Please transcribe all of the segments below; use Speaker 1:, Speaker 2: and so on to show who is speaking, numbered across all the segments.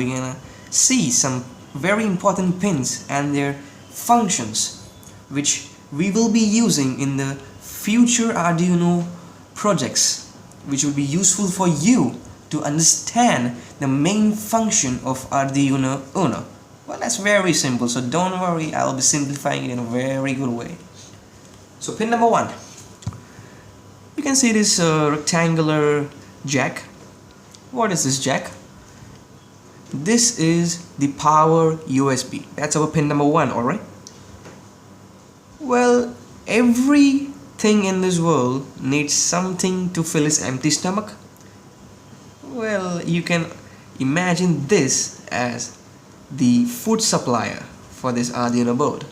Speaker 1: we're gonna see some very important pins and their functions which we will be using in the future Arduino projects, which will be useful for you to understand the main function of Arduino Uno. Well, that's very simple, so don't worry, I'll be simplifying it in a very good way. So pin number 1, you can see this rectangular jack. What is this jack? This is the power USB. That's our pin number 1, alright? Well, everything in this world needs something to fill its empty stomach. Well, you can imagine this as the food supplier for this Arduino board.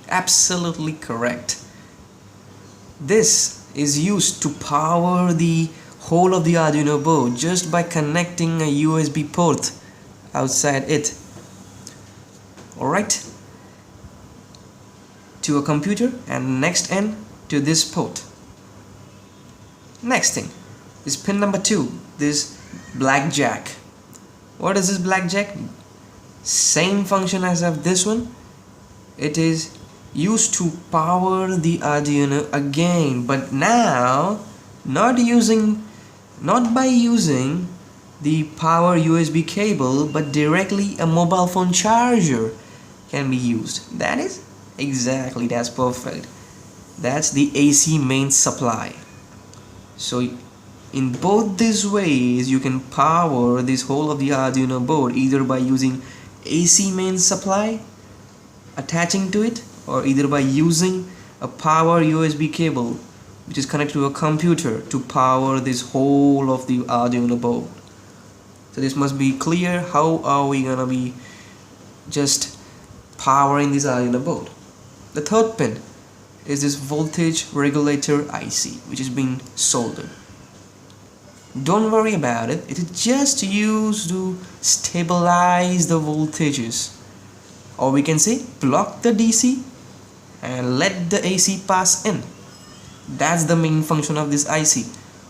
Speaker 1: Absolutely correct. This is used to power the whole of the Arduino board just by connecting a USB port outside it. Alright? To a computer, and next end to this port. Next thing is pin number 2, this black jack. What is this black jack? Same function as of this one. It is used to power the Arduino again, but now not by using the power USB cable, but directly a mobile phone charger can be used. That is exactly, that's perfect. That's the AC main supply. So in both these ways you can power this whole of the Arduino board, either by using AC main supply attaching to it, or either by using a power USB cable which is connected to a computer to power this whole of the Arduino board. So this must be clear. How are we gonna be just powering this Arduino board? The third pin is this voltage regulator IC, which is being soldered. Don't worry about it, it is just used to stabilize the voltages, or we can say block the DC and let the AC pass in. That's the main function of this IC.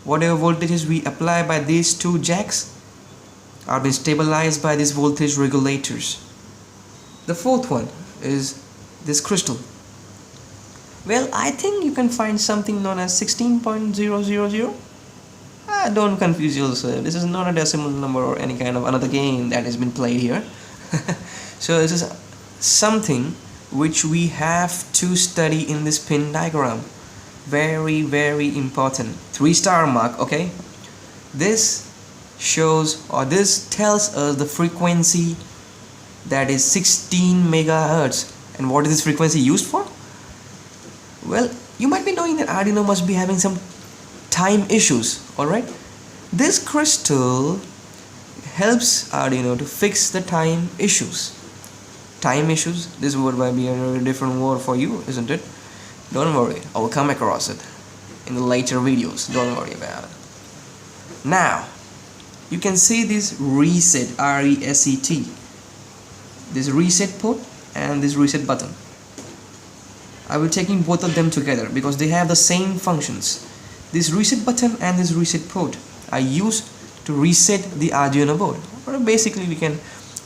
Speaker 1: Whatever voltages we apply by these two jacks are being stabilized by these voltage regulators. The fourth one is this crystal. Well, I think you can find something known as 16.000. Don't confuse yourself, this is not a decimal number or any kind of another game that has been played here. So this is something which we have to study in this pin diagram. Very, very important. 3-star mark, okay? This shows, or this tells us the frequency, that is 16 megahertz. And what is this frequency used for? Well, you might be knowing that Arduino must be having some time issues, alright? This crystal helps Arduino to fix the time issues. Time issues, this word might be a different word for you, isn't it? Don't worry, I will come across it in the later videos, don't worry about it. Now, you can see this reset, R-E-S-E-T, this reset port and this reset button. I will taking both of them together because they have the same functions. This reset button and this reset port are used to reset the Arduino board. Or basically we can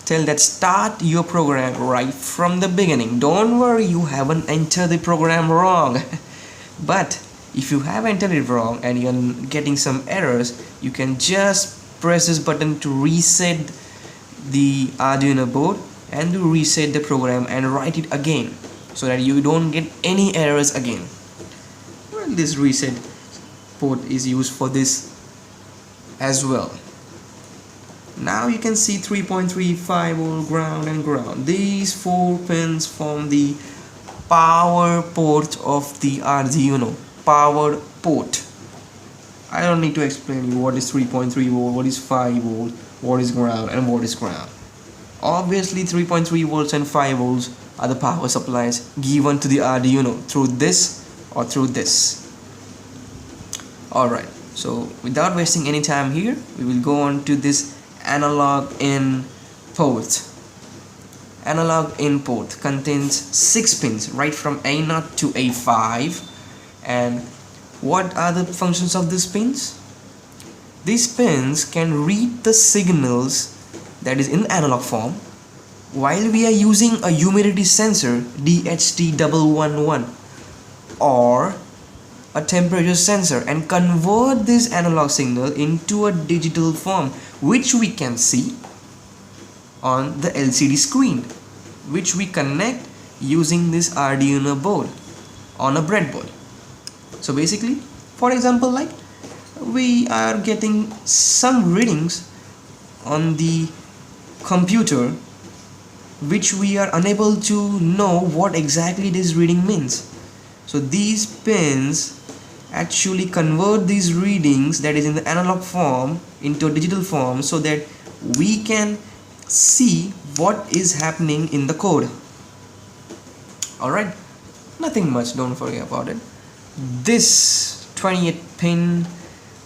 Speaker 1: tell that start your program right from the beginning. Don't worry, you haven't entered the program wrong. But if you have entered it wrong and you're getting some errors, you can just press this button to reset the Arduino board and to reset the program and write it again, so that you don't get any errors again. Well, this reset port is used for this as well. Now you can see 3.35 volt ground and ground. These 4 pins form the power port of the Arduino. Power port. I don't need to explain you what is 3.3 volt, what is 5 volt, what is ground and what is ground. Obviously 3.3 volts and 5 volts are the power supplies given to the Arduino through this or through this. Alright, so without wasting any time here, we will go on to this analog in port. Analog in port contains 6 pins right from A0 to A5. And what are the functions of these pins? These pins can read the signals that is in analog form, while we are using a humidity sensor DHT111 or a temperature sensor and convert this analog signal into a digital form, which we can see on the LCD screen, which we connect using this Arduino board on a breadboard. So basically, for example, like we are getting some readings on the computer which we are unable to know what exactly this reading means. So these pins actually convert these readings that is in the analog form into a digital form so that we can see what is happening in the code. Alright, nothing much, don't forget about it. This 28 pin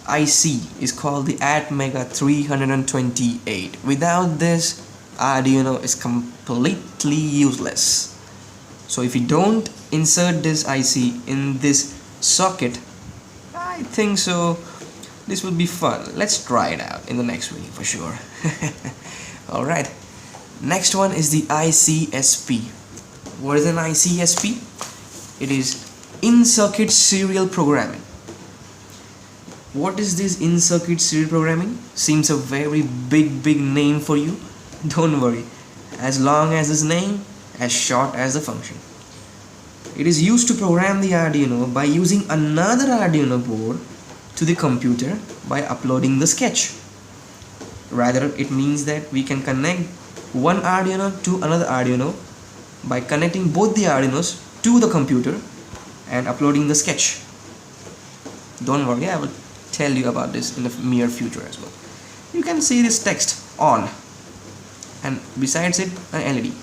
Speaker 1: IC is called the ATmega 328. Without this, Arduino is completely useless. So if you don't insert this IC in this socket, I think so this will be fun. Let's try it out in the next video for sure. Alright, next one is the ICSP. What is an ICSP? It is in-circuit serial programming. What is this in-circuit serial programming? Seems a very big name for you. Don't worry, as long as this name, as short as the function. It is used to program the Arduino by using another Arduino board to the computer by uploading the sketch. Rather, it means that we can connect one Arduino to another Arduino by connecting both the Arduinos to the computer and uploading the sketch. Don't worry, I will tell you about this in the near future as well. You can see this text on, and besides it an LED.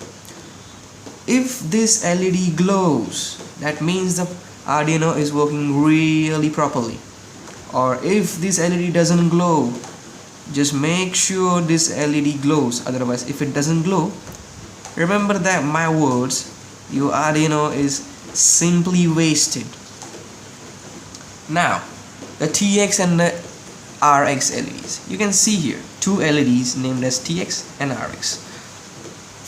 Speaker 1: If this LED glows, that means the Arduino is working really properly. Or if this LED doesn't glow, just make sure this LED glows. Otherwise, if it doesn't glow, remember that my words, your Arduino is simply wasted. Now, the TX and the RX LEDs. You can see here two LEDs named as TX and RX.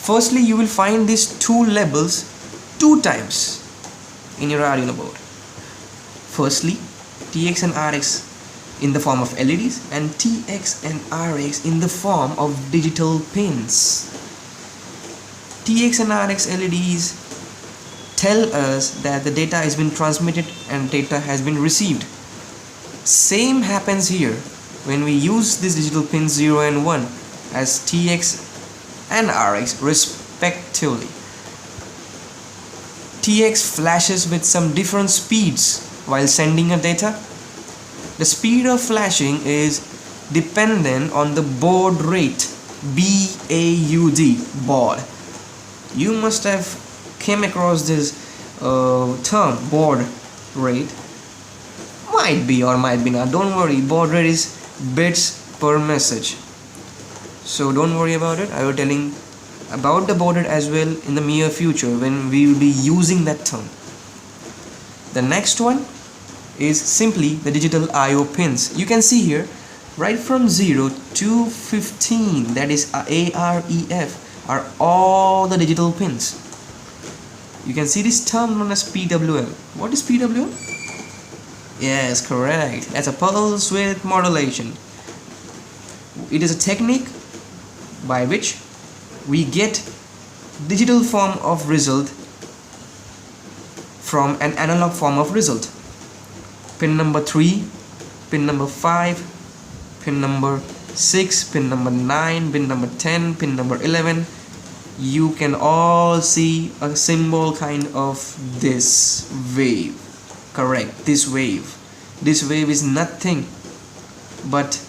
Speaker 1: Firstly, you will find these two labels 2 times in your Arduino board. Firstly, TX and RX in the form of LEDs and TX and RX in the form of digital pins. TX and RX LEDs tell us that the data has been transmitted and data has been received. Same happens here when we use this digital pins 0 and 1 as TX and RX respectively. TX flashes with some different speeds while sending a data. The speed of flashing is dependent on the baud rate, BAUD, baud. You must have came across this term, baud rate. Might be or might be not, don't worry, baud rate is bits per message. So don't worry about it, I will telling about the baud rate as well in the near future when we will be using that term. The next one is simply the digital I/O pins. You can see here right from 0 to 15, that is AREF, are all the digital pins. You can see this term known as PWM. What is PWM? Yes, correct. That's a pulse width modulation. It is a technique by which we get digital form of result from an analog form of result. Pin number 3, pin number 5, pin number 6, pin number 9, pin number 10, pin number 11. You can all see a symbol kind of this wave. Correct, this wave. This wave is nothing but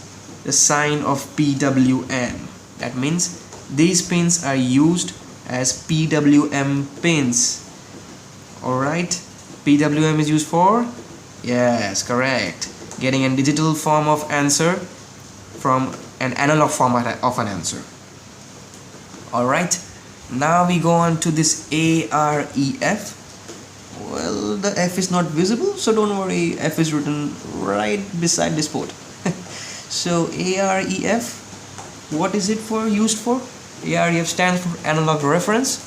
Speaker 1: the sign of PWM. That means these pins are used as PWM pins. Alright, PWM is used for, yes, correct, getting a digital form of answer from an analog format of an answer. Alright, now we go on to this AREF. Well, the F is not visible, so don't worry, F is written right beside this port. So AREF What is it for used for? AREF stands for analog reference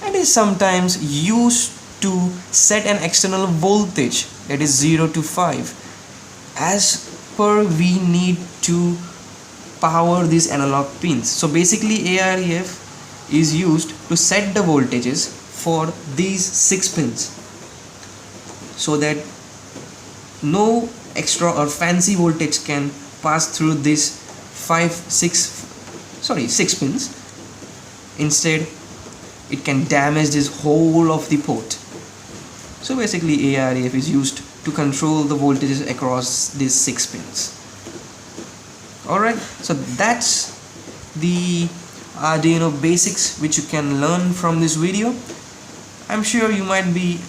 Speaker 1: and is sometimes used to set an external voltage, that is 0 to 5, as per we need to power these analog pins. So basically AREF is used to set the voltages for these 6 pins, so that no extra or fancy voltage can pass through this 6 pins. Instead it can damage this whole of the port. So basically AREF is used to control the voltages across these 6 pins. Alright, so that's the Arduino basics which you can learn from this video. I'm sure you might be